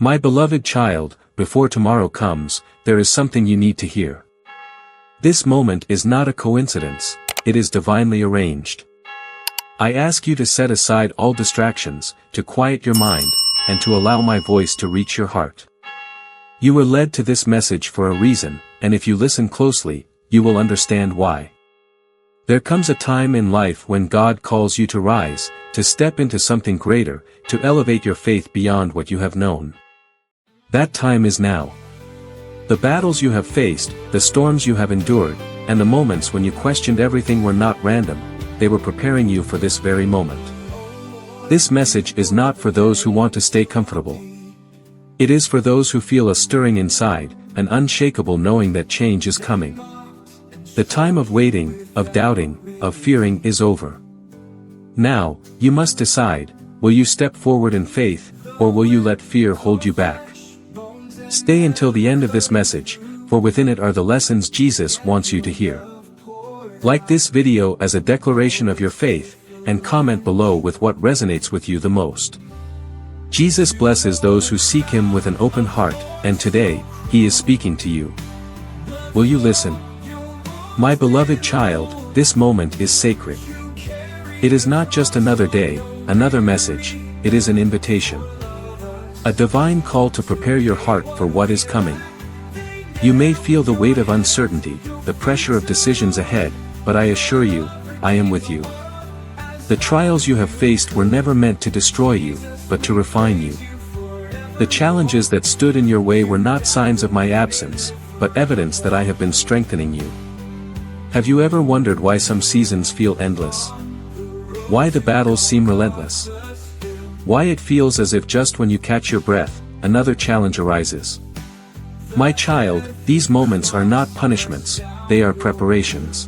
My beloved child, before tomorrow comes, there is something you need to hear. This moment is not a coincidence, it is divinely arranged. I ask you to set aside all distractions, to quiet your mind, and to allow my voice to reach your heart. You were led to this message for a reason, and if you listen closely, you will understand why. There comes a time in life when God calls you to rise, to step into something greater, to elevate your faith beyond what you have known. That time is now. The battles you have faced, the storms you have endured, and the moments when you questioned everything were not random, they were preparing you for this very moment. This message is not for those who want to stay comfortable. It is for those who feel a stirring inside, an unshakable knowing that change is coming. The time of waiting, of doubting, of fearing is over. Now, you must decide, will you step forward in faith, or will you let fear hold you back? Stay until the end of this message, for within it are the lessons Jesus wants you to hear. Like this video as a declaration of your faith, and comment below with what resonates with you the most. Jesus blesses those who seek Him with an open heart, and today, He is speaking to you. Will you listen? My beloved child, this moment is sacred. It is not just another day, another message, it is an invitation. A divine call to prepare your heart for what is coming. You may feel the weight of uncertainty, the pressure of decisions ahead, but I assure you, I am with you. The trials you have faced were never meant to destroy you, but to refine you. The challenges that stood in your way were not signs of my absence, but evidence that I have been strengthening you. Have you ever wondered why some seasons feel endless? Why the battles seem relentless? Why it feels as if just when you catch your breath, another challenge arises? My child, these moments are not punishments, they are preparations.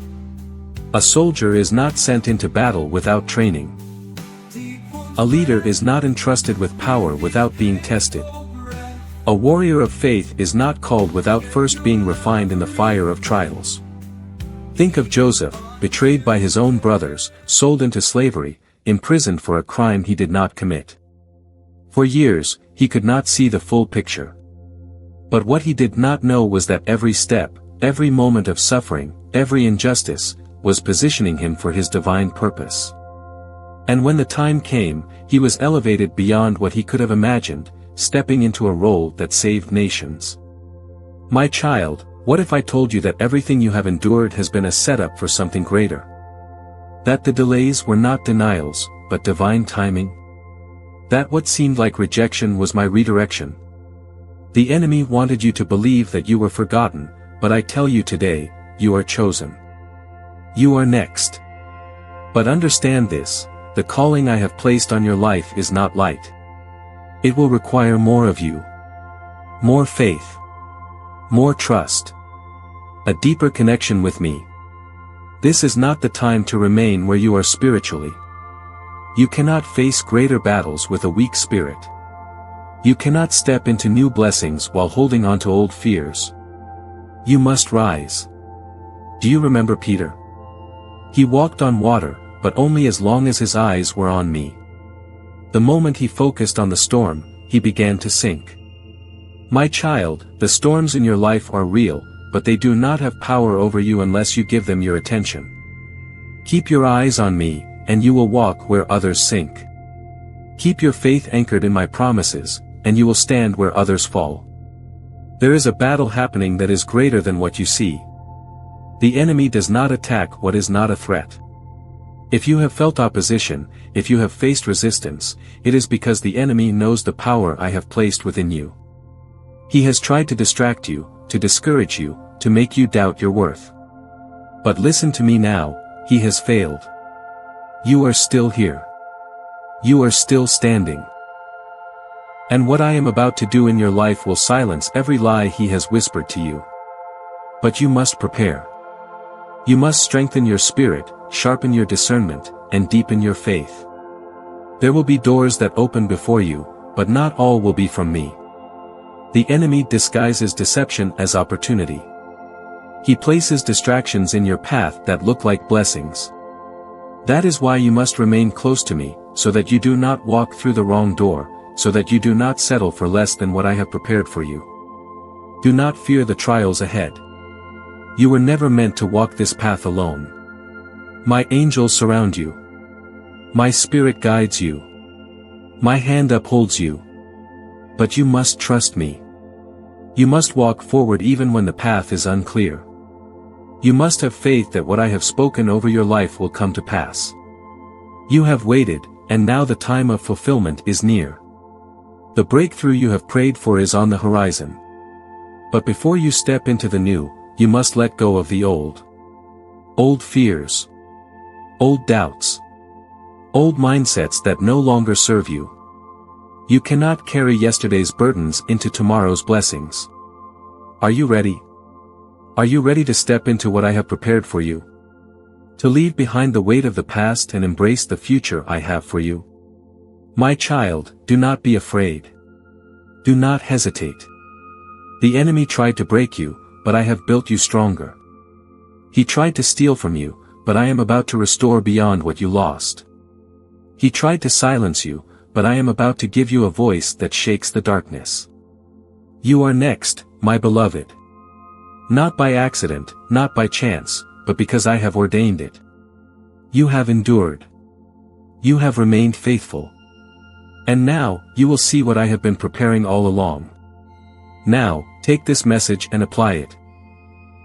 A soldier is not sent into battle without training. A leader is not entrusted with power without being tested. A warrior of faith is not called without first being refined in the fire of trials. Think of Joseph, betrayed by his own brothers, sold into slavery, imprisoned for a crime he did not commit. For years, he could not see the full picture. But what he did not know was that every step, every moment of suffering, every injustice, was positioning him for his divine purpose. And when the time came, he was elevated beyond what he could have imagined, stepping into a role that saved nations. My child, what if I told you that everything you have endured has been a setup for something greater? That the delays were not denials, but divine timing? That what seemed like rejection was my redirection? The enemy wanted you to believe that you were forgotten, but I tell you today, you are chosen. You are next. But understand this, the calling I have placed on your life is not light. It will require more of you. More faith. More trust. A deeper connection with me. This is not the time to remain where you are spiritually. You cannot face greater battles with a weak spirit. You cannot step into new blessings while holding on to old fears. You must rise. Do you remember Peter? He walked on water, but only as long as his eyes were on me. The moment he focused on the storm, he began to sink. My child, the storms in your life are real, but they do not have power over you unless you give them your attention. Keep your eyes on me, and you will walk where others sink. Keep your faith anchored in my promises, and you will stand where others fall. There is a battle happening that is greater than what you see. The enemy does not attack what is not a threat. If you have felt opposition, if you have faced resistance, it is because the enemy knows the power I have placed within you. He has tried to distract you, to discourage you, to make you doubt your worth. But listen to me now, he has failed. You are still here. You are still standing. And what I am about to do in your life will silence every lie he has whispered to you. But you must prepare. You must strengthen your spirit, sharpen your discernment, and deepen your faith. There will be doors that open before you, but not all will be from me. The enemy disguises deception as opportunity. He places distractions in your path that look like blessings. That is why you must remain close to me, so that you do not walk through the wrong door, so that you do not settle for less than what I have prepared for you. Do not fear the trials ahead. You were never meant to walk this path alone. My angels surround you. My spirit guides you. My hand upholds you. But you must trust me. You must walk forward even when the path is unclear. You must have faith that what I have spoken over your life will come to pass. You have waited, and now the time of fulfillment is near. The breakthrough you have prayed for is on the horizon. But before you step into the new, you must let go of the old. Old fears. Old doubts. Old mindsets that no longer serve you. You cannot carry yesterday's burdens into tomorrow's blessings. Are you ready? Are you ready to step into what I have prepared for you? To leave behind the weight of the past and embrace the future I have for you? My child, do not be afraid. Do not hesitate. The enemy tried to break you, but I have built you stronger. He tried to steal from you, but I am about to restore beyond what you lost. He tried to silence you, but I am about to give you a voice that shakes the darkness. You are next, my beloved. Not by accident, not by chance, but because I have ordained it. You have endured. You have remained faithful. And now, you will see what I have been preparing all along. Now, take this message and apply it.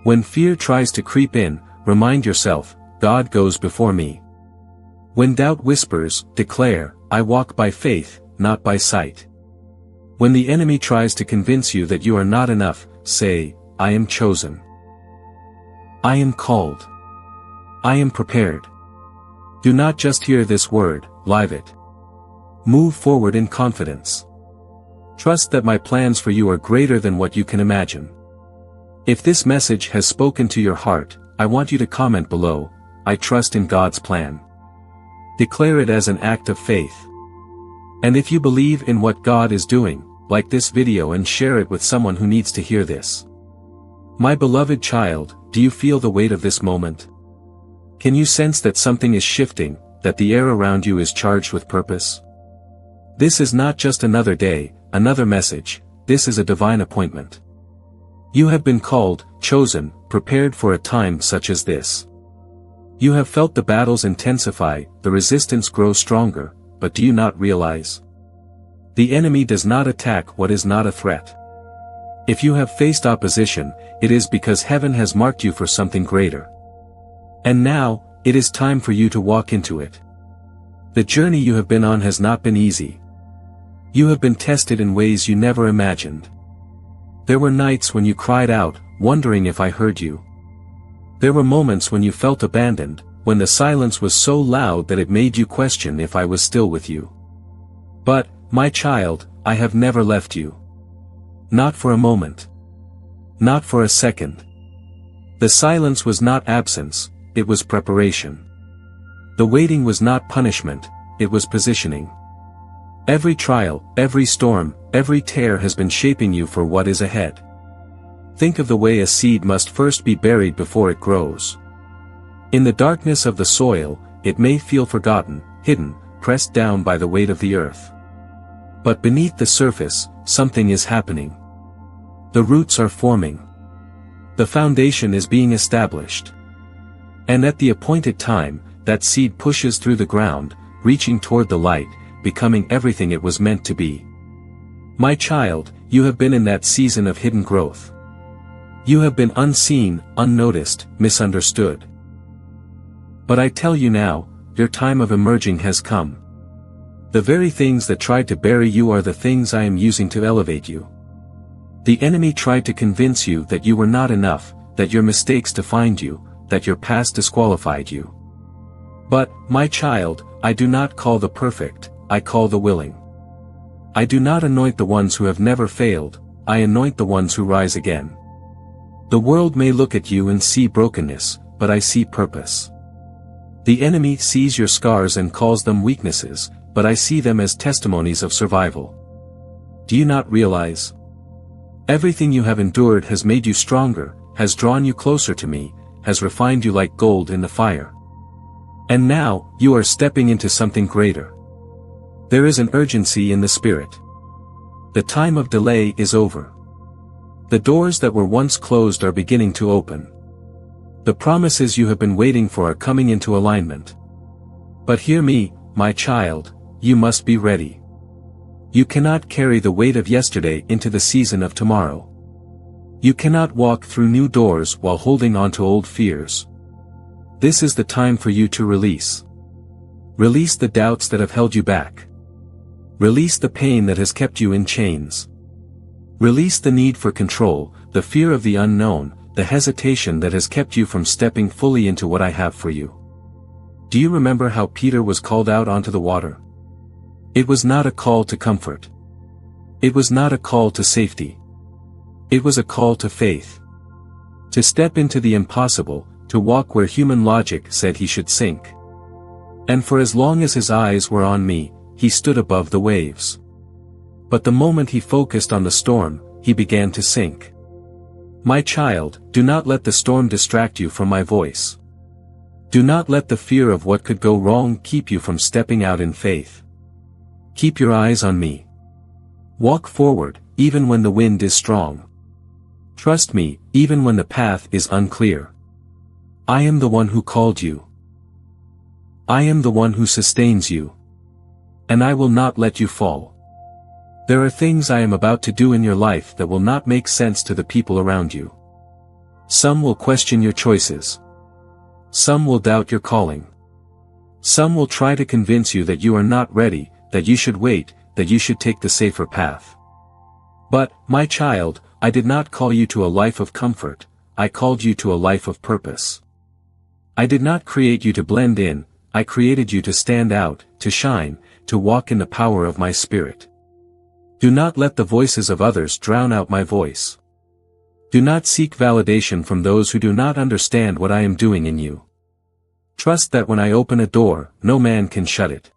When fear tries to creep in, remind yourself, God goes before me. When doubt whispers, declare, I walk by faith, not by sight. When the enemy tries to convince you that you are not enough, say, I am chosen. I am called. I am prepared. Do not just hear this word, live it. Move forward in confidence. Trust that my plans for you are greater than what you can imagine. If this message has spoken to your heart, I want you to comment below, I trust in God's plan. Declare it as an act of faith. And if you believe in what God is doing, like this video and share it with someone who needs to hear this. My beloved child, do you feel the weight of this moment? Can you sense that something is shifting, that the air around you is charged with purpose? This is not just another day, another message, this is a divine appointment. You have been called, chosen, prepared for a time such as this. You have felt the battles intensify, the resistance grow stronger, but do you not realize? The enemy does not attack what is not a threat. If you have faced opposition, it is because heaven has marked you for something greater. And now, it is time for you to walk into it. The journey you have been on has not been easy. You have been tested in ways you never imagined. There were nights when you cried out, wondering if I heard you. There were moments when you felt abandoned, when the silence was so loud that it made you question if I was still with you. But, my child, I have never left you. Not for a moment. Not for a second. The silence was not absence, it was preparation. The waiting was not punishment, it was positioning. Every trial, every storm, every tear has been shaping you for what is ahead. Think of the way a seed must first be buried before it grows. In the darkness of the soil, it may feel forgotten, hidden, pressed down by the weight of the earth. But beneath the surface, something is happening. The roots are forming. The foundation is being established. And at the appointed time, that seed pushes through the ground, reaching toward the light, becoming everything it was meant to be. My child, you have been in that season of hidden growth. You have been unseen, unnoticed, misunderstood. But I tell you now, your time of emerging has come. The very things that tried to bury you are the things I am using to elevate you. The enemy tried to convince you that you were not enough, that your mistakes defined you, that your past disqualified you. But, my child, I do not call the perfect, I call the willing. I do not anoint the ones who have never failed, I anoint the ones who rise again. The world may look at you and see brokenness, but I see purpose. The enemy sees your scars and calls them weaknesses, but I see them as testimonies of survival. Do you not realize? Everything you have endured has made you stronger, has drawn you closer to me, has refined you like gold in the fire. And now, you are stepping into something greater. There is an urgency in the spirit. The time of delay is over. The doors that were once closed are beginning to open. The promises you have been waiting for are coming into alignment. But hear me, my child, you must be ready. You cannot carry the weight of yesterday into the season of tomorrow. You cannot walk through new doors while holding on to old fears. This is the time for you to release. Release the doubts that have held you back. Release the pain that has kept you in chains. Release the need for control, the fear of the unknown, the hesitation that has kept you from stepping fully into what I have for you. Do you remember how Peter was called out onto the water? It was not a call to comfort. It was not a call to safety. It was a call to faith. To step into the impossible, to walk where human logic said he should sink. And for as long as his eyes were on me, he stood above the waves. But the moment he focused on the storm, he began to sink. My child, do not let the storm distract you from my voice. Do not let the fear of what could go wrong keep you from stepping out in faith. Keep your eyes on me. Walk forward, even when the wind is strong. Trust me, even when the path is unclear. I am the one who called you. I am the one who sustains you. And I will not let you fall. There are things I am about to do in your life that will not make sense to the people around you. Some will question your choices. Some will doubt your calling. Some will try to convince you that you are not ready, that you should wait, that you should take the safer path. But, my child, I did not call you to a life of comfort, I called you to a life of purpose. I did not create you to blend in, I created you to stand out, to shine, to walk in the power of my Spirit. Do not let the voices of others drown out my voice. Do not seek validation from those who do not understand what I am doing in you. Trust that when I open a door, no man can shut it.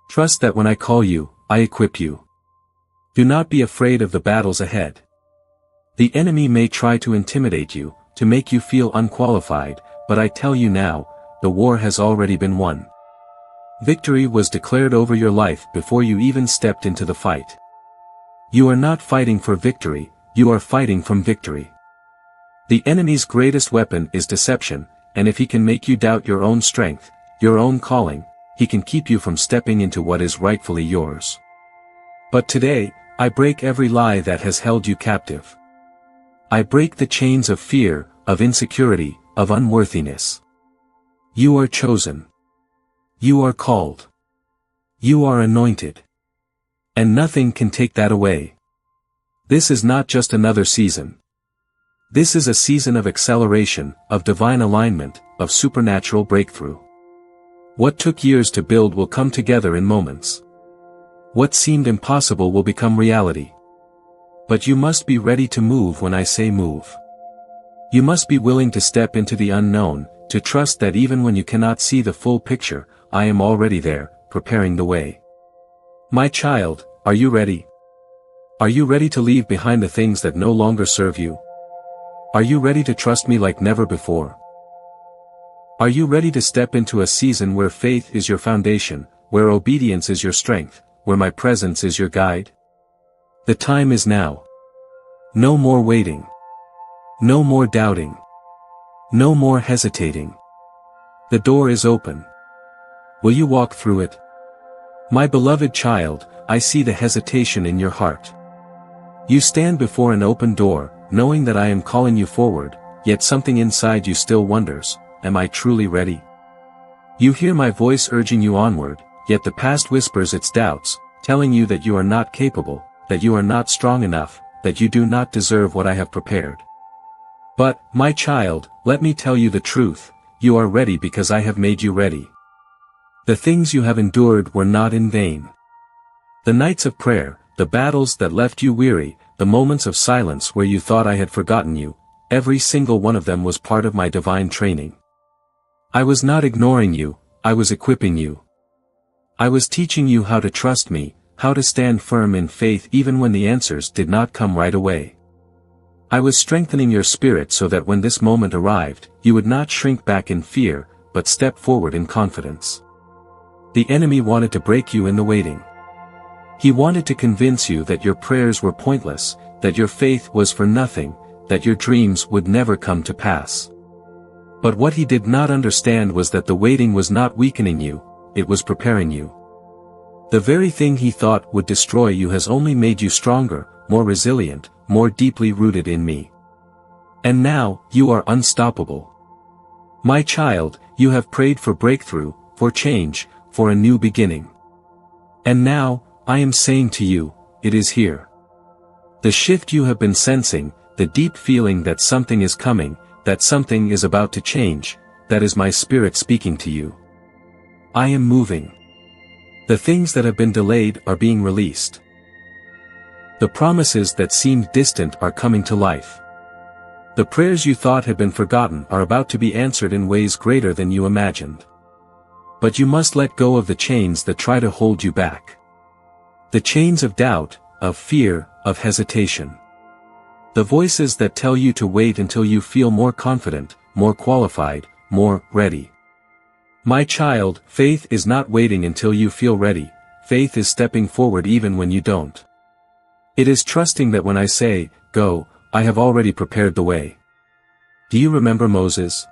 Trust that when I call you, I equip you. Do not be afraid of the battles ahead. The enemy may try to intimidate you, to make you feel unqualified, but I tell you now, the war has already been won. Victory was declared over your life before you even stepped into the fight. You are not fighting for victory, you are fighting from victory. The enemy's greatest weapon is deception, and if he can make you doubt your own strength, your own calling, he can keep you from stepping into what is rightfully yours. But today, I break every lie that has held you captive. I break the chains of fear, of insecurity, of unworthiness. You are chosen. You are called. You are anointed. And nothing can take that away. This is not just another season. This is a season of acceleration, of divine alignment, of supernatural breakthrough. What took years to build will come together in moments. What seemed impossible will become reality. But you must be ready to move when I say move. You must be willing to step into the unknown, to trust that even when you cannot see the full picture, I am already there, preparing the way. My child, are you ready? Are you ready to leave behind the things that no longer serve you? Are you ready to trust me like never before? Are you ready to step into a season where faith is your foundation, where obedience is your strength, where my presence is your guide? The time is now. No more waiting. No more doubting. No more hesitating. The door is open. Will you walk through it? My beloved child, I see the hesitation in your heart. You stand before an open door, knowing that I am calling you forward, yet something inside you still wonders, am I truly ready? You hear my voice urging you onward, yet the past whispers its doubts, telling you that you are not capable, that you are not strong enough, that you do not deserve what I have prepared. But, my child, let me tell you the truth, you are ready because I have made you ready. The things you have endured were not in vain. The nights of prayer, the battles that left you weary, the moments of silence where you thought I had forgotten you, every single one of them was part of my divine training. I was not ignoring you, I was equipping you. I was teaching you how to trust me, how to stand firm in faith even when the answers did not come right away. I was strengthening your spirit so that when this moment arrived, you would not shrink back in fear, but step forward in confidence. The enemy wanted to break you in the waiting. He wanted to convince you that your prayers were pointless, that your faith was for nothing, that your dreams would never come to pass. But what he did not understand was that the waiting was not weakening you, it was preparing you. The very thing he thought would destroy you has only made you stronger, more resilient, more deeply rooted in me. And now, you are unstoppable. My child, you have prayed for breakthrough, for change, for a new beginning. And now, I am saying to you, it is here. The shift you have been sensing, the deep feeling that something is coming, that something is about to change, that is my spirit speaking to you. I am moving. The things that have been delayed are being released. The promises that seemed distant are coming to life. The prayers you thought had been forgotten are about to be answered in ways greater than you imagined. But you must let go of the chains that try to hold you back. The chains of doubt, of fear, of hesitation. The voices that tell you to wait until you feel more confident, more qualified, more ready. My child, faith is not waiting until you feel ready, faith is stepping forward even when you don't. It is trusting that when I say, go, I have already prepared the way. Do you remember Moses?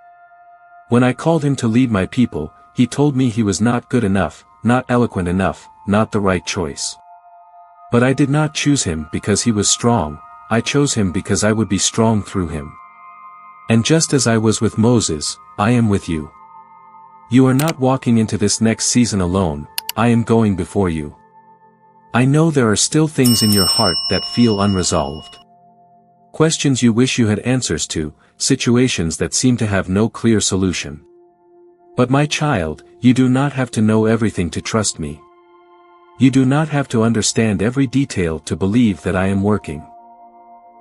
When I called him to lead my people, he told me he was not good enough, not eloquent enough, not the right choice. But I did not choose him because he was strong, I chose him because I would be strong through him. And just as I was with Moses, I am with you. You are not walking into this next season alone, I am going before you. I know there are still things in your heart that feel unresolved. Questions you wish you had answers to, situations that seem to have no clear solution. But my child, you do not have to know everything to trust me. You do not have to understand every detail to believe that I am working.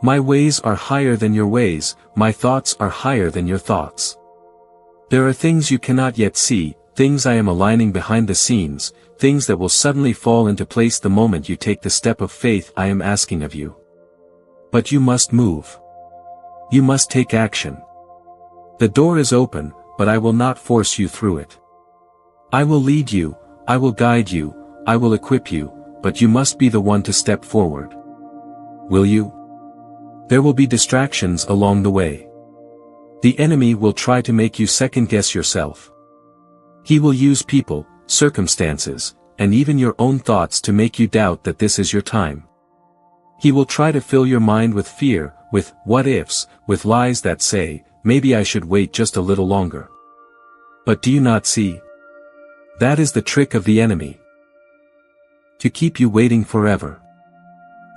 My ways are higher than your ways, my thoughts are higher than your thoughts. There are things you cannot yet see, things I am aligning behind the scenes, things that will suddenly fall into place the moment you take the step of faith I am asking of you. But you must move. You must take action. The door is open, but I will not force you through it. I will lead you, I will guide you, I will equip you, but you must be the one to step forward. Will you? There will be distractions along the way. The enemy will try to make you second-guess yourself. He will use people, circumstances, and even your own thoughts to make you doubt that this is your time. He will try to fill your mind with fear, with what-ifs, with lies that say, maybe I should wait just a little longer. But do you not see? That is the trick of the enemy. To keep you waiting forever.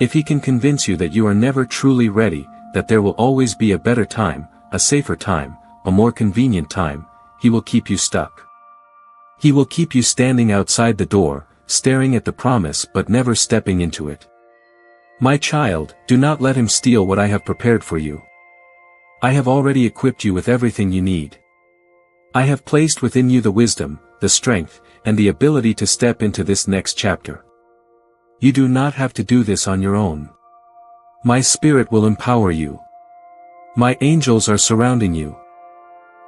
If he can convince you that you are never truly ready, that there will always be a better time, a safer time, a more convenient time, he will keep you stuck. He will keep you standing outside the door, staring at the promise but never stepping into it. My child, do not let him steal what I have prepared for you. I have already equipped you with everything you need. I have placed within you the wisdom, the strength, and the ability to step into this next chapter. You do not have to do this on your own. My spirit will empower you. My angels are surrounding you.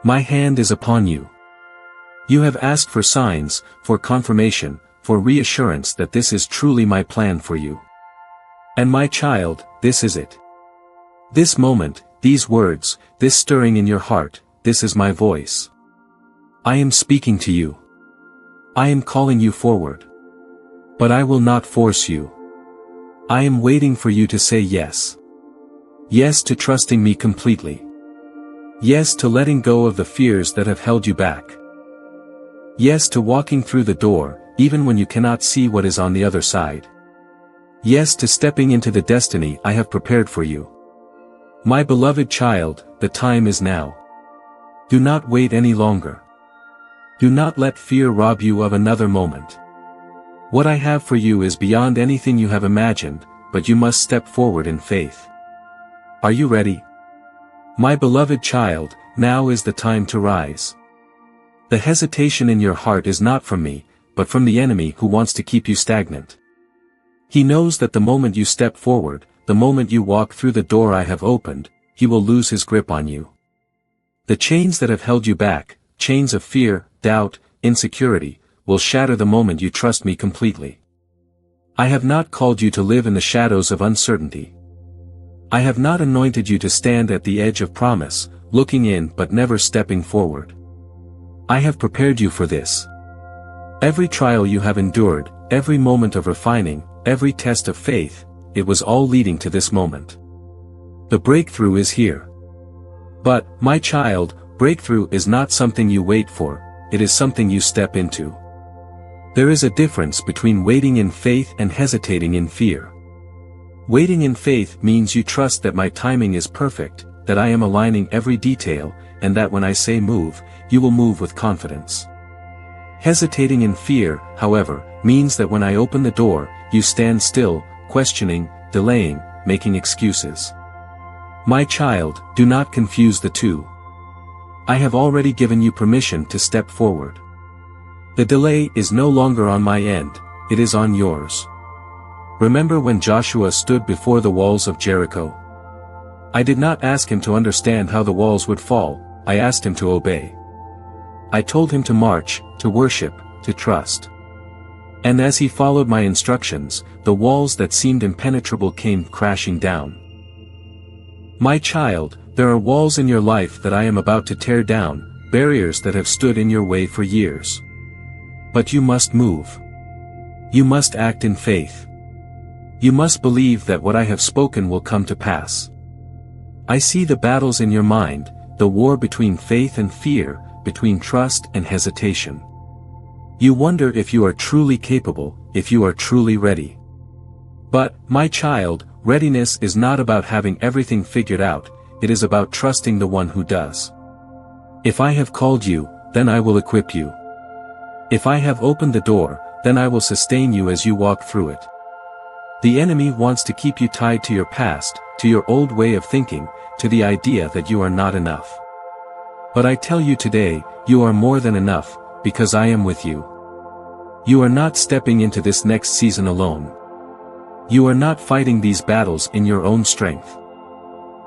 My hand is upon you. You have asked for signs, for confirmation, for reassurance that this is truly my plan for you. And my child, this is it. This moment, these words, this stirring in your heart, this is my voice. I am speaking to you. I am calling you forward. But I will not force you. I am waiting for you to say yes. Yes to trusting me completely. Yes to letting go of the fears that have held you back. Yes to walking through the door, even when you cannot see what is on the other side. Yes to stepping into the destiny I have prepared for you. My beloved child, the time is now. Do not wait any longer. Do not let fear rob you of another moment. What I have for you is beyond anything you have imagined, but you must step forward in faith. Are you ready? My beloved child, now is the time to rise. The hesitation in your heart is not from me, but from the enemy who wants to keep you stagnant. He knows that the moment you step forward, the moment you walk through the door I have opened, he will lose his grip on you. The chains that have held you back, chains of fear, doubt, insecurity, will shatter the moment you trust me completely. I have not called you to live in the shadows of uncertainty. I have not anointed you to stand at the edge of promise, looking in but never stepping forward. I have prepared you for this. Every trial you have endured, every moment of refining, every test of faith, it was all leading to this moment. The breakthrough is here. But, my child, breakthrough is not something you wait for, it is something you step into. There is a difference between waiting in faith and hesitating in fear. Waiting in faith means you trust that my timing is perfect, that I am aligning every detail, and that when I say move, you will move with confidence. Hesitating in fear, however, means that when I open the door, you stand still, questioning, delaying, making excuses. My child, do not confuse the two. I have already given you permission to step forward. The delay is no longer on my end, it is on yours. Remember when Joshua stood before the walls of Jericho? I did not ask him to understand how the walls would fall, I asked him to obey. I told him to march, to worship, to trust. And as he followed my instructions, the walls that seemed impenetrable came crashing down. My child, there are walls in your life that I am about to tear down, barriers that have stood in your way for years. But you must move. You must act in faith. You must believe that what I have spoken will come to pass. I see the battles in your mind, the war between faith and fear, between trust and hesitation. You wonder if you are truly capable, if you are truly ready. But, my child, readiness is not about having everything figured out, it is about trusting the one who does. If I have called you, then I will equip you. If I have opened the door, then I will sustain you as you walk through it. The enemy wants to keep you tied to your past, to your old way of thinking, to the idea that you are not enough. But I tell you today, you are more than enough, because I am with you. You are not stepping into this next season alone. You are not fighting these battles in your own strength.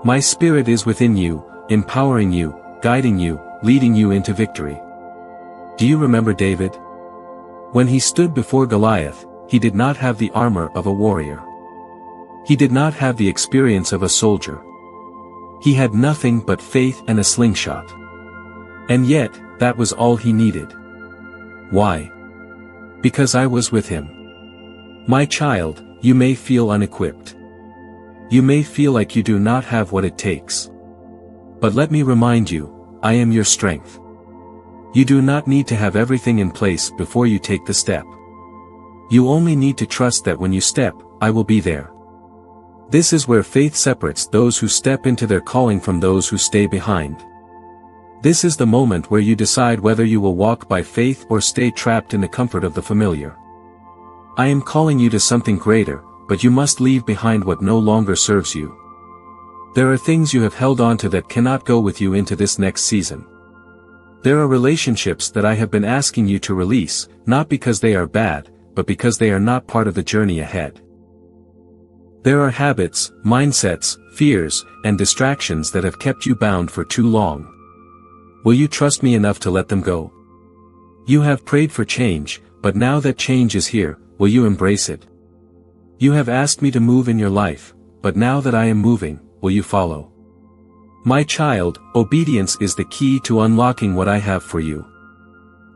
My Spirit is within you, empowering you, guiding you, leading you into victory. Do you remember David? When he stood before Goliath, he did not have the armor of a warrior. He did not have the experience of a soldier. He had nothing but faith and a slingshot. And yet, that was all he needed. Why? Because I was with him. My child, you may feel unequipped. You may feel like you do not have what it takes. But let me remind you, I am your strength. You do not need to have everything in place before you take the step. You only need to trust that when you step, I will be there. This is where faith separates those who step into their calling from those who stay behind. This is the moment where you decide whether you will walk by faith or stay trapped in the comfort of the familiar. I am calling you to something greater, but you must leave behind what no longer serves you. There are things you have held on to that cannot go with you into this next season. There are relationships that I have been asking you to release, not because they are bad, but because they are not part of the journey ahead. There are habits, mindsets, fears, and distractions that have kept you bound for too long. Will you trust me enough to let them go? You have prayed for change, but now that change is here, will you embrace it? You have asked me to move in your life, but now that I am moving, will you follow? My child, obedience is the key to unlocking what I have for you.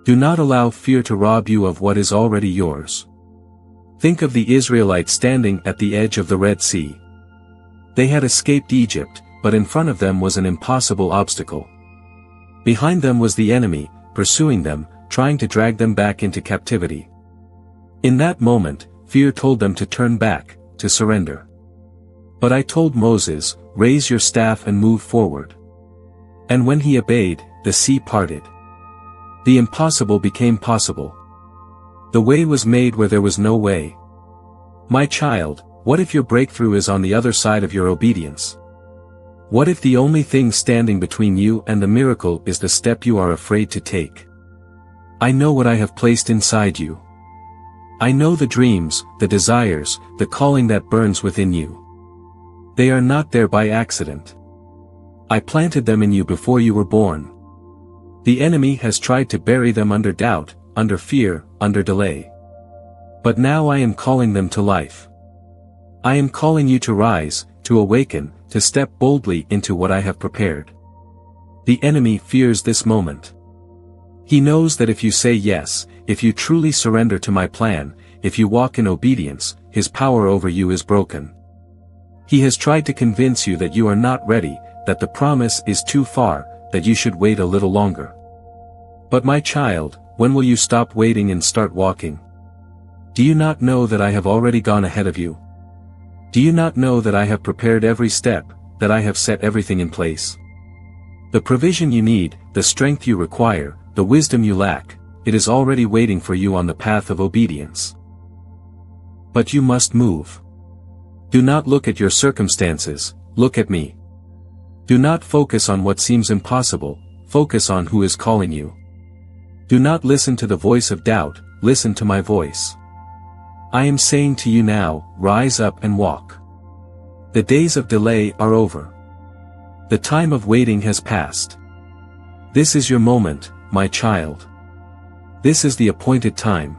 Do not allow fear to rob you of what is already yours. Think of the Israelites standing at the edge of the Red Sea. They had escaped Egypt, but in front of them was an impossible obstacle. Behind them was the enemy, pursuing them, trying to drag them back into captivity. In that moment, fear told them to turn back, to surrender. But I told Moses, raise your staff and move forward. And when he obeyed, the sea parted. The impossible became possible. The way was made where there was no way. My child, what if your breakthrough is on the other side of your obedience? What if the only thing standing between you and the miracle is the step you are afraid to take? I know what I have placed inside you. I know the dreams, the desires, the calling that burns within you. They are not there by accident. I planted them in you before you were born. The enemy has tried to bury them under doubt, under fear, under delay. But now I am calling them to life. I am calling you to rise, to awaken, to step boldly into what I have prepared. The enemy fears this moment. He knows that if you say yes, if you truly surrender to my plan, if you walk in obedience, his power over you is broken. He has tried to convince you that you are not ready, that the promise is too far, that you should wait a little longer. But my child, when will you stop waiting and start walking? Do you not know that I have already gone ahead of you? Do you not know that I have prepared every step, that I have set everything in place? The provision you need, the strength you require, the wisdom you lack, it is already waiting for you on the path of obedience. But you must move. Do not look at your circumstances, look at me. Do not focus on what seems impossible, focus on who is calling you. Do not listen to the voice of doubt, listen to my voice. I am saying to you now, rise up and walk. The days of delay are over. The time of waiting has passed. This is your moment, my child. This is the appointed time.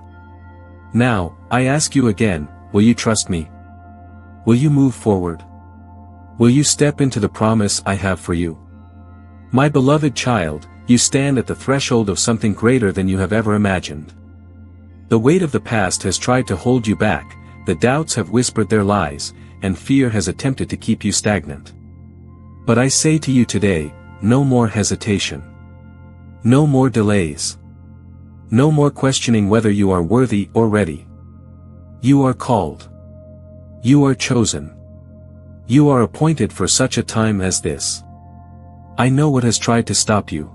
Now, I ask you again, will you trust me? Will you move forward? Will you step into the promise I have for you? My beloved child, you stand at the threshold of something greater than you have ever imagined. The weight of the past has tried to hold you back, the doubts have whispered their lies, and fear has attempted to keep you stagnant. But I say to you today, no more hesitation. No more delays. No more questioning whether you are worthy or ready. You are called. You are chosen. You are appointed for such a time as this. I know what has tried to stop you.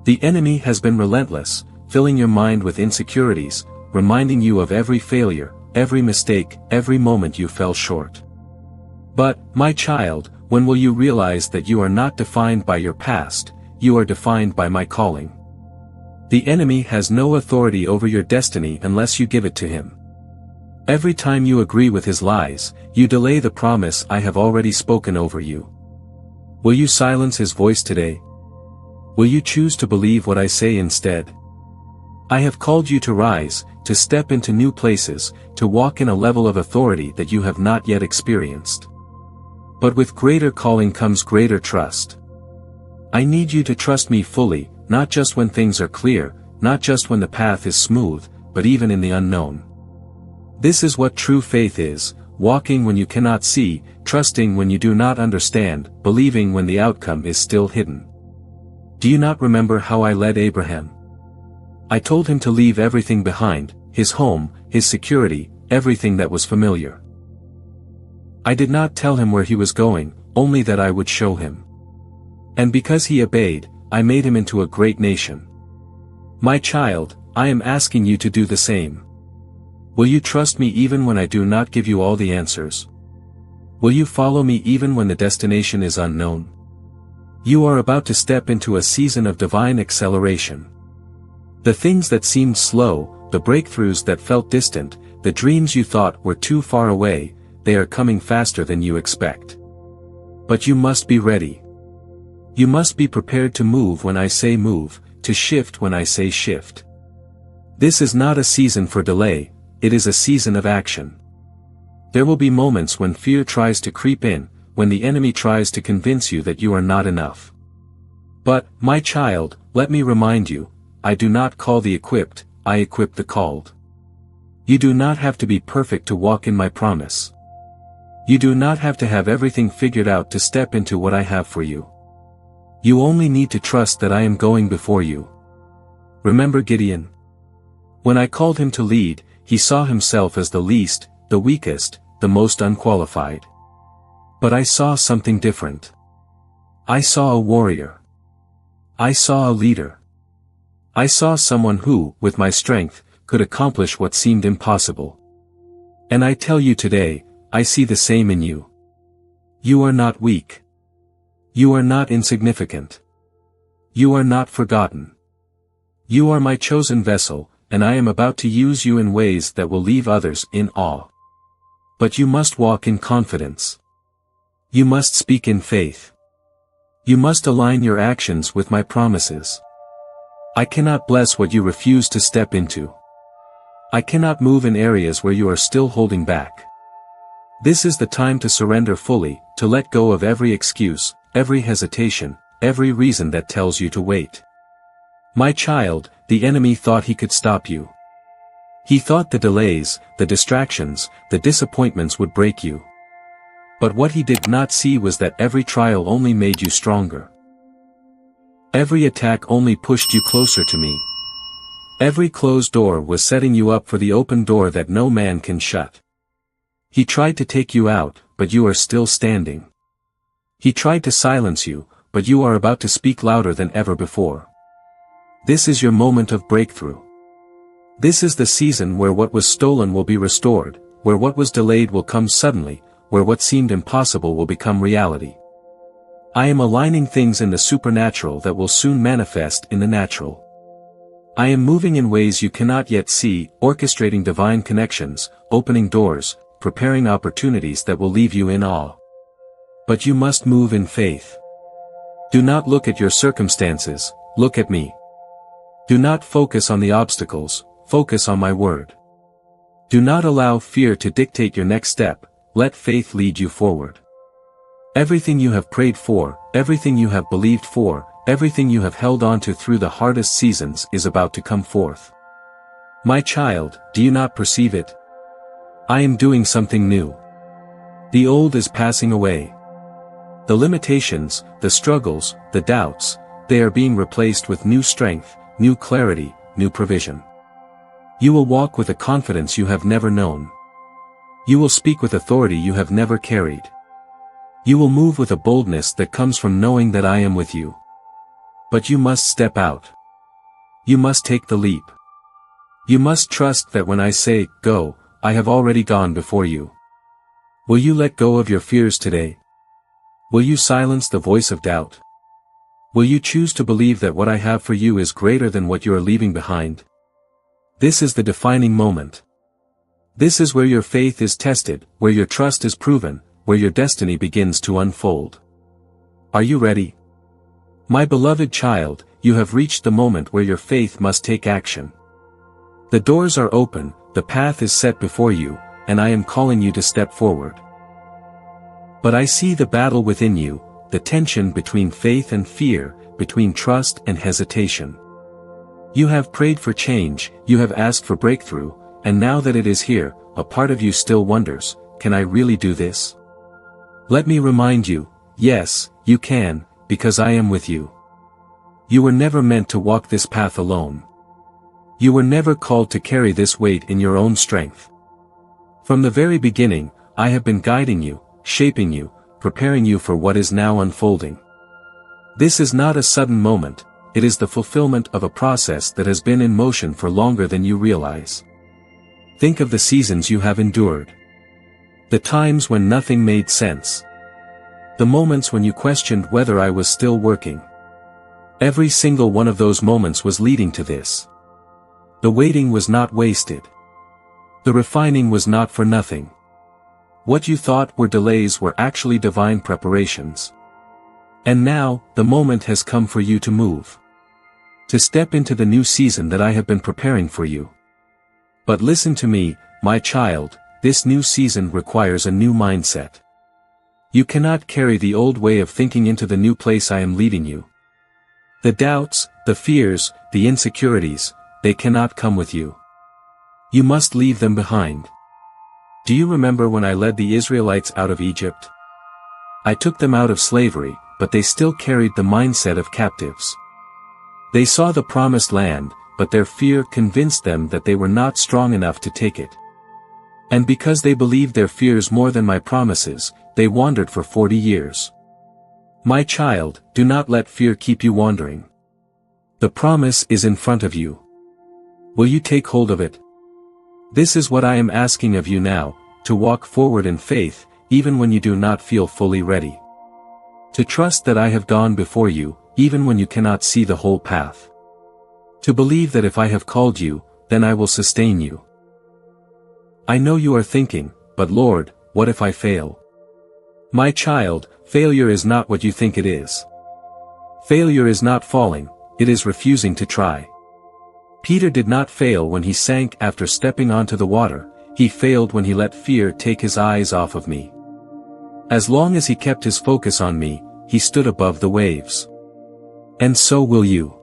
The enemy has been relentless, filling your mind with insecurities, reminding you of every failure, every mistake, every moment you fell short. But, my child, when will you realize that you are not defined by your past, you are defined by my calling? The enemy has no authority over your destiny unless you give it to him. Every time you agree with his lies, you delay the promise I have already spoken over you. Will you silence his voice today? Will you choose to believe what I say instead? I have called you to rise, to step into new places, to walk in a level of authority that you have not yet experienced. But with greater calling comes greater trust. I need you to trust me fully, not just when things are clear, not just when the path is smooth, but even in the unknown. This is what true faith is, walking when you cannot see, trusting when you do not understand, believing when the outcome is still hidden. Do you not remember how I led Abraham? I told him to leave everything behind, his home, his security, everything that was familiar. I did not tell him where he was going, only that I would show him. And because he obeyed, I made him into a great nation. My child, I am asking you to do the same. Will you trust me even when I do not give you all the answers? Will you follow me even when the destination is unknown? You are about to step into a season of divine acceleration. The things that seemed slow, the breakthroughs that felt distant, the dreams you thought were too far away, they are coming faster than you expect. But you must be ready. You must be prepared to move when I say move, to shift when I say shift. This is not a season for delay, it is a season of action. There will be moments when fear tries to creep in, when the enemy tries to convince you that you are not enough. But, my child, let me remind you, I do not call the equipped, I equip the called. You do not have to be perfect to walk in my promise. You do not have to have everything figured out to step into what I have for you. You only need to trust that I am going before you. Remember Gideon? When I called him to lead, he saw himself as the least, the weakest, the most unqualified. But I saw something different. I saw a warrior. I saw a leader. I saw someone who, with my strength, could accomplish what seemed impossible. And I tell you today, I see the same in you. You are not weak. You are not insignificant. You are not forgotten. You are my chosen vessel, and I am about to use you in ways that will leave others in awe. But you must walk in confidence. You must speak in faith. You must align your actions with my promises. I cannot bless what you refuse to step into. I cannot move in areas where you are still holding back. This is the time to surrender fully, to let go of every excuse, every hesitation, every reason that tells you to wait. My child, the enemy thought he could stop you. He thought the delays, the distractions, the disappointments would break you. But what he did not see was that every trial only made you stronger. Every attack only pushed you closer to me. Every closed door was setting you up for the open door that no man can shut. He tried to take you out, but you are still standing. He tried to silence you, but you are about to speak louder than ever before. This is your moment of breakthrough. This is the season where what was stolen will be restored, where what was delayed will come suddenly, where what seemed impossible will become reality. I am aligning things in the supernatural that will soon manifest in the natural. I am moving in ways you cannot yet see, orchestrating divine connections, opening doors, preparing opportunities that will leave you in awe. But you must move in faith. Do not look at your circumstances, look at me. Do not focus on the obstacles, focus on my word. Do not allow fear to dictate your next step, let faith lead you forward. Everything you have prayed for, everything you have believed for, everything you have held on to through the hardest seasons is about to come forth. My child, do you not perceive it? I am doing something new. The old is passing away. The limitations, the struggles, the doubts, they are being replaced with new strength, new clarity, new provision. You will walk with a confidence you have never known. You will speak with authority you have never carried. You will move with a boldness that comes from knowing that I am with you. But you must step out. You must take the leap. You must trust that when I say, go, I have already gone before you. Will you let go of your fears today? Will you silence the voice of doubt? Will you choose to believe that what I have for you is greater than what you are leaving behind? This is the defining moment. This is where your faith is tested, where your trust is proven, where your destiny begins to unfold. Are you ready? My beloved child, you have reached the moment where your faith must take action. The doors are open, the path is set before you, and I am calling you to step forward. But I see the battle within you, the tension between faith and fear, between trust and hesitation. You have prayed for change, you have asked for breakthrough, and now that it is here, a part of you still wonders, can I really do this? Let me remind you, yes, you can, because I am with you. You were never meant to walk this path alone. You were never called to carry this weight in your own strength. From the very beginning, I have been guiding you, shaping you, preparing you for what is now unfolding. This is not a sudden moment, it is the fulfillment of a process that has been in motion for longer than you realize. Think of the seasons you have endured. The times when nothing made sense. The moments when you questioned whether I was still working. Every single one of those moments was leading to this. The waiting was not wasted. The refining was not for nothing. What you thought were delays were actually divine preparations. And now, the moment has come for you to move. To step into the new season that I have been preparing for you. But listen to me, my child, this new season requires a new mindset. You cannot carry the old way of thinking into the new place I am leading you. The doubts, the fears, the insecurities, they cannot come with you. You must leave them behind. Do you remember when I led the Israelites out of Egypt? I took them out of slavery, but they still carried the mindset of captives. They saw the promised land, but their fear convinced them that they were not strong enough to take it. And because they believed their fears more than my promises, they wandered for 40 years. My child, do not let fear keep you wandering. The promise is in front of you. Will you take hold of it? This is what I am asking of you now, to walk forward in faith, even when you do not feel fully ready. To trust that I have gone before you, even when you cannot see the whole path. To believe that if I have called you, then I will sustain you. I know you are thinking, but Lord, what if I fail? My child, failure is not what you think it is. Failure is not falling, it is refusing to try. Peter did not fail when he sank after stepping onto the water, he failed when he let fear take his eyes off of me. As long as he kept his focus on me, he stood above the waves. And so will you.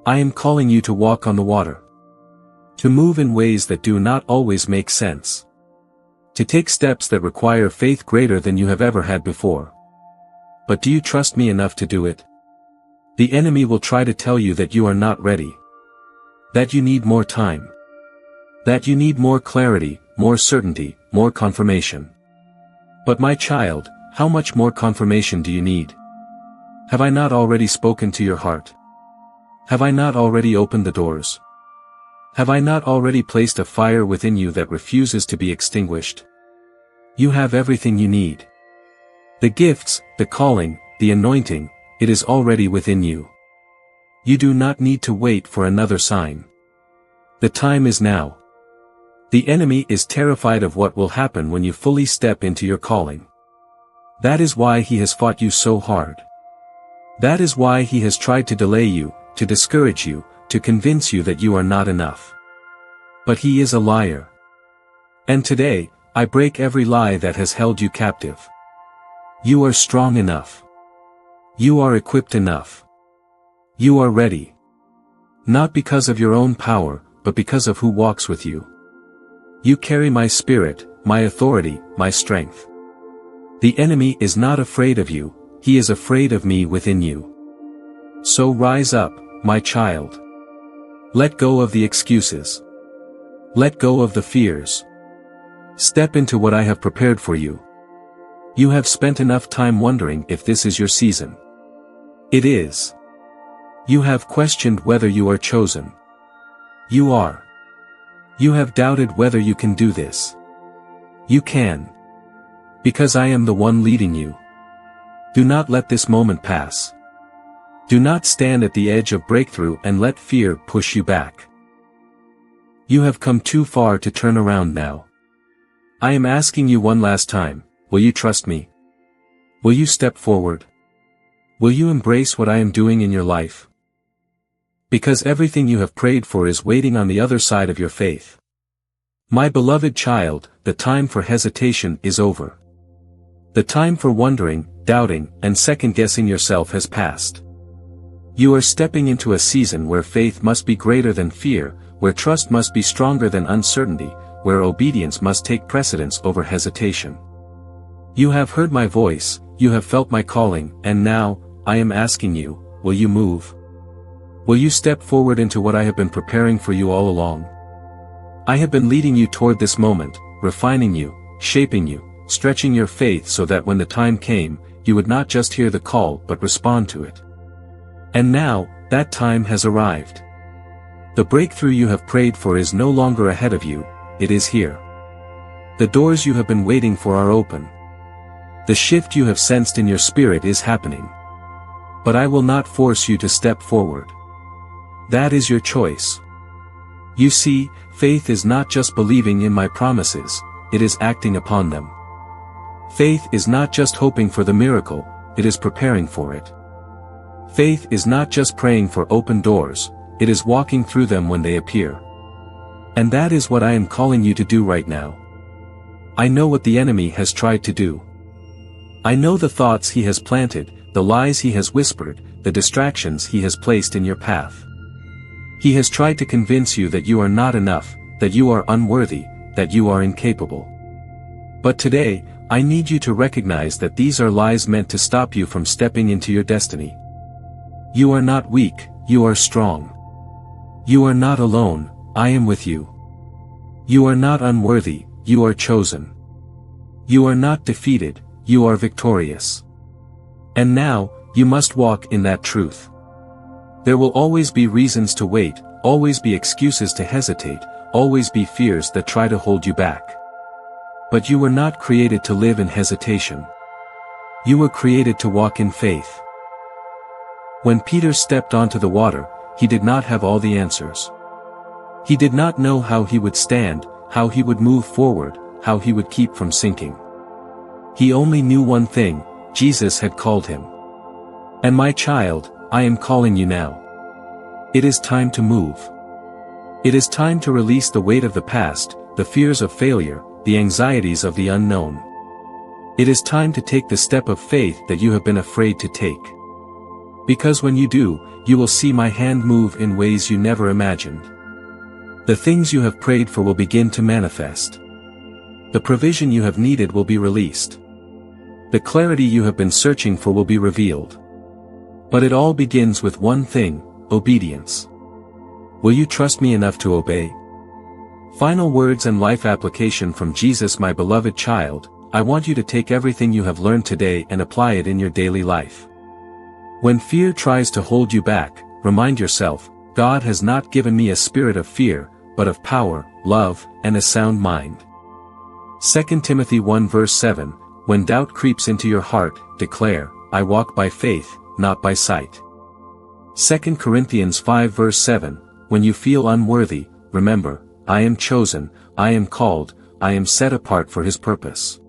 I am calling you to walk on the water. To move in ways that do not always make sense. To take steps that require faith greater than you have ever had before. But do you trust me enough to do it? The enemy will try to tell you that you are not ready. That you need more time. That you need more clarity, more certainty, more confirmation. But my child, how much more confirmation do you need? Have I not already spoken to your heart? Have I not already opened the doors? Have I not already placed a fire within you that refuses to be extinguished? You have everything you need. The gifts, the calling, the anointing, it is already within you. You do not need to wait for another sign. The time is now. The enemy is terrified of what will happen when you fully step into your calling. That is why he has fought you so hard. That is why he has tried to delay you, to discourage you, to convince you that you are not enough. But he is a liar. And today, I break every lie that has held you captive. You are strong enough. You are equipped enough. You are ready. Not because of your own power, but because of who walks with you. You carry my spirit, my authority, my strength. The enemy is not afraid of you, he is afraid of me within you. So rise up, my child. Let go of the excuses. Let go of the fears. Step into what I have prepared for you. You have spent enough time wondering if this is your season. It is. You have questioned whether you are chosen. You are. You have doubted whether you can do this. You can. Because I am the one leading you. Do not let this moment pass. Do not stand at the edge of breakthrough and let fear push you back. You have come too far to turn around now. I am asking you one last time, will you trust me? Will you step forward? Will you embrace what I am doing in your life? Because everything you have prayed for is waiting on the other side of your faith. My beloved child, the time for hesitation is over. The time for wondering, doubting, and second-guessing yourself has passed. You are stepping into a season where faith must be greater than fear, where trust must be stronger than uncertainty, where obedience must take precedence over hesitation. You have heard my voice, you have felt my calling, and now, I am asking you, will you move? Will you step forward into what I have been preparing for you all along? I have been leading you toward this moment, refining you, shaping you, stretching your faith so that when the time came, you would not just hear the call but respond to it. And now, that time has arrived. The breakthrough you have prayed for is no longer ahead of you, it is here. The doors you have been waiting for are open. The shift you have sensed in your spirit is happening. But I will not force you to step forward. That is your choice. You see, faith is not just believing in my promises, it is acting upon them. Faith is not just hoping for the miracle, it is preparing for it. Faith is not just praying for open doors, it is walking through them when they appear. And that is what I am calling you to do right now. I know what the enemy has tried to do. I know the thoughts he has planted, the lies he has whispered, the distractions he has placed in your path. He has tried to convince you that you are not enough, that you are unworthy, that you are incapable. But today, I need you to recognize that these are lies meant to stop you from stepping into your destiny. You are not weak, you are strong. You are not alone, I am with you. You are not unworthy, you are chosen. You are not defeated, you are victorious. And now, you must walk in that truth. There will always be reasons to wait, always be excuses to hesitate, always be fears that try to hold you back. But you were not created to live in hesitation. You were created to walk in faith. When Peter stepped onto the water, he did not have all the answers. He did not know how he would stand, how he would move forward, how he would keep from sinking. He only knew one thing, Jesus had called him. And my child, I am calling you now. It is time to move. It is time to release the weight of the past, the fears of failure, the anxieties of the unknown. It is time to take the step of faith that you have been afraid to take. Because when you do, you will see my hand move in ways you never imagined. The things you have prayed for will begin to manifest. The provision you have needed will be released. The clarity you have been searching for will be revealed. But it all begins with one thing: obedience. Will you trust me enough to obey? Final words and life application from Jesus. My beloved child, I want you to take everything you have learned today and apply it in your daily life. When fear tries to hold you back, remind yourself, God has not given me a spirit of fear, but of power, love, and a sound mind. 2 Timothy 1 verse 7, when doubt creeps into your heart, declare, I walk by faith, not by sight. 2 Corinthians 5 verse 7, when you feel unworthy, remember, I am chosen, I am called, I am set apart for His purpose.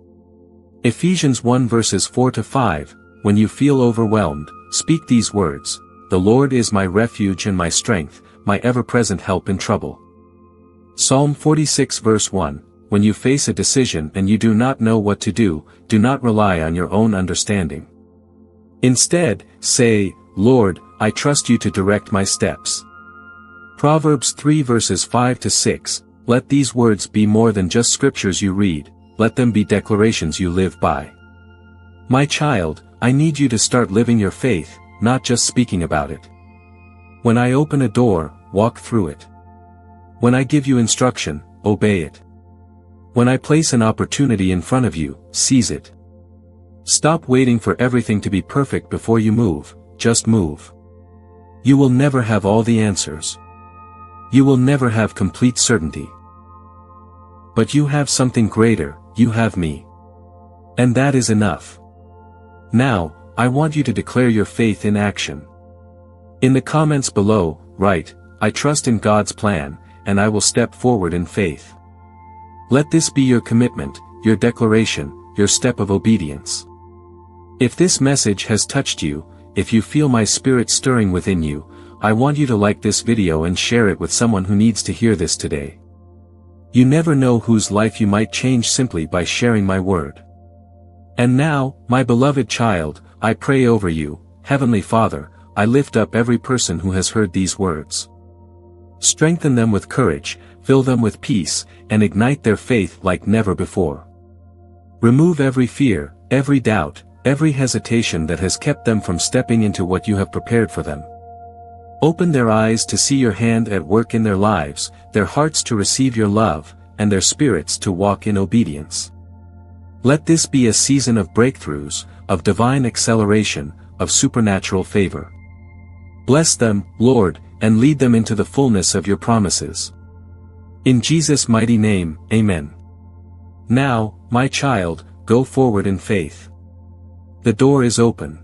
Ephesians 1 verses 4 to 5, when you feel overwhelmed, speak these words, the Lord is my refuge and my strength, my ever-present help in trouble. Psalm 46 verse 1, when you face a decision and you do not know what to do not rely on your own understanding. Instead, say, Lord, I trust you to direct my steps. Proverbs 3 verses 5 to 6, let these words be more than just scriptures you read, let them be declarations you live by. My child, I need you to start living your faith, not just speaking about it. When I open a door, walk through it. When I give you instruction, obey it. When I place an opportunity in front of you, seize it. Stop waiting for everything to be perfect before you move, just move. You will never have all the answers. You will never have complete certainty. But you have something greater, you have me. And that is enough. Now, I want you to declare your faith in action. In the comments below, write, I trust in God's plan, and I will step forward in faith. Let this be your commitment, your declaration, your step of obedience. If this message has touched you, if you feel my spirit stirring within you, I want you to like this video and share it with someone who needs to hear this today. You never know whose life you might change simply by sharing my word. And now, my beloved child, I pray over you, Heavenly Father, I lift up every person who has heard these words. Strengthen them with courage, fill them with peace, and ignite their faith like never before. Remove every fear, every doubt, every hesitation that has kept them from stepping into what you have prepared for them. Open their eyes to see your hand at work in their lives, their hearts to receive your love, and their spirits to walk in obedience. Let this be a season of breakthroughs, of divine acceleration, of supernatural favor. Bless them, Lord, and lead them into the fullness of your promises. In Jesus' mighty name, Amen. Now, my child, go forward in faith. The door is open.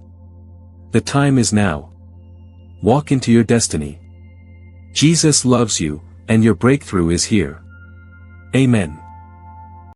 The time is now. Walk into your destiny. Jesus loves you, and your breakthrough is here. Amen.